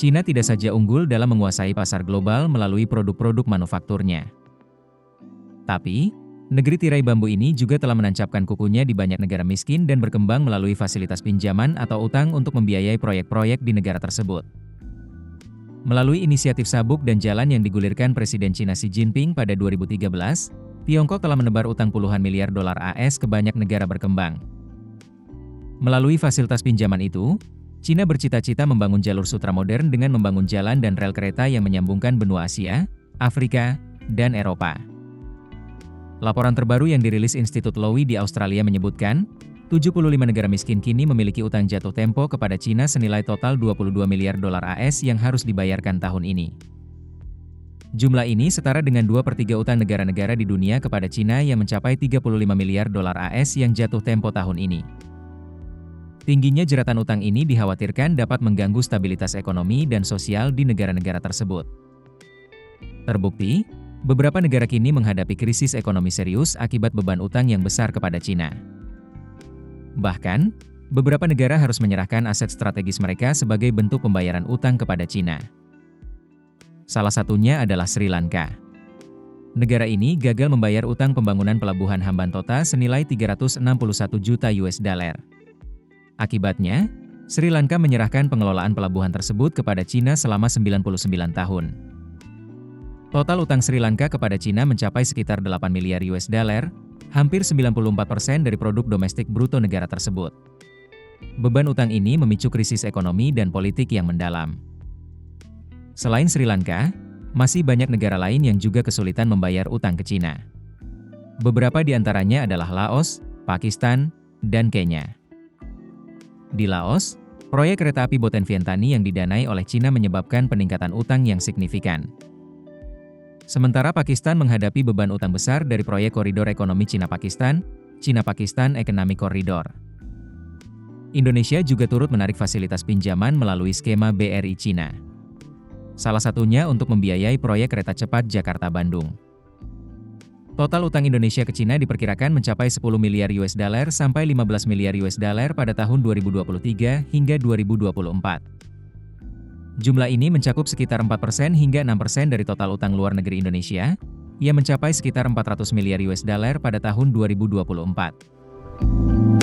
Cina tidak saja unggul dalam menguasai pasar global melalui produk-produk manufakturnya. Tapi, negeri tirai bambu ini juga telah menancapkan kukunya di banyak negara miskin dan berkembang melalui fasilitas pinjaman atau utang untuk membiayai proyek-proyek di negara tersebut. Melalui inisiatif sabuk dan jalan yang digulirkan Presiden Cina Xi Jinping pada 2013, Tiongkok telah menebar utang puluhan miliar dolar AS ke banyak negara berkembang. Melalui fasilitas pinjaman itu, Cina bercita-cita membangun jalur sutra modern dengan membangun jalan dan rel kereta yang menyambungkan benua Asia, Afrika, dan Eropa. Laporan terbaru yang dirilis Institut Lowy di Australia menyebutkan, 75 negara miskin kini memiliki utang jatuh tempo kepada Cina senilai total 22 miliar dolar AS yang harus dibayarkan tahun ini. Jumlah ini setara dengan 2/3 utang negara-negara di dunia kepada Cina yang mencapai 35 miliar dolar AS yang jatuh tempo tahun ini. Tingginya jeratan utang ini dikhawatirkan dapat mengganggu stabilitas ekonomi dan sosial di negara-negara tersebut. Terbukti, beberapa negara kini menghadapi krisis ekonomi serius akibat beban utang yang besar kepada Cina. Bahkan, beberapa negara harus menyerahkan aset strategis mereka sebagai bentuk pembayaran utang kepada Cina. Salah satunya adalah Sri Lanka. Negara ini gagal membayar utang pembangunan pelabuhan Hambantota senilai 361 juta US dollar. Akibatnya, Sri Lanka menyerahkan pengelolaan pelabuhan tersebut kepada Cina selama 99 tahun. Total utang Sri Lanka kepada Cina mencapai sekitar 8 miliar US dollar, hampir 94% dari produk domestik bruto negara tersebut. Beban utang ini memicu krisis ekonomi dan politik yang mendalam. Selain Sri Lanka, masih banyak negara lain yang juga kesulitan membayar utang ke Cina. Beberapa di antaranya adalah Laos, Pakistan, dan Kenya. Di Laos, proyek kereta api Boten Vientiane yang didanai oleh Cina menyebabkan peningkatan utang yang signifikan. Sementara Pakistan menghadapi beban utang besar dari proyek koridor ekonomi Cina-Pakistan, Cina-Pakistan Economic Corridor. Indonesia juga turut menarik fasilitas pinjaman melalui skema BRI Cina. Salah satunya untuk membiayai proyek kereta cepat Jakarta-Bandung. Total utang Indonesia ke Cina diperkirakan mencapai 10 miliar US dollar sampai 15 miliar US dollar pada tahun 2023 hingga 2024. Jumlah ini mencakup sekitar 4% hingga 6% dari total utang luar negeri Indonesia, yang mencapai sekitar 400 miliar US dollar pada tahun 2024.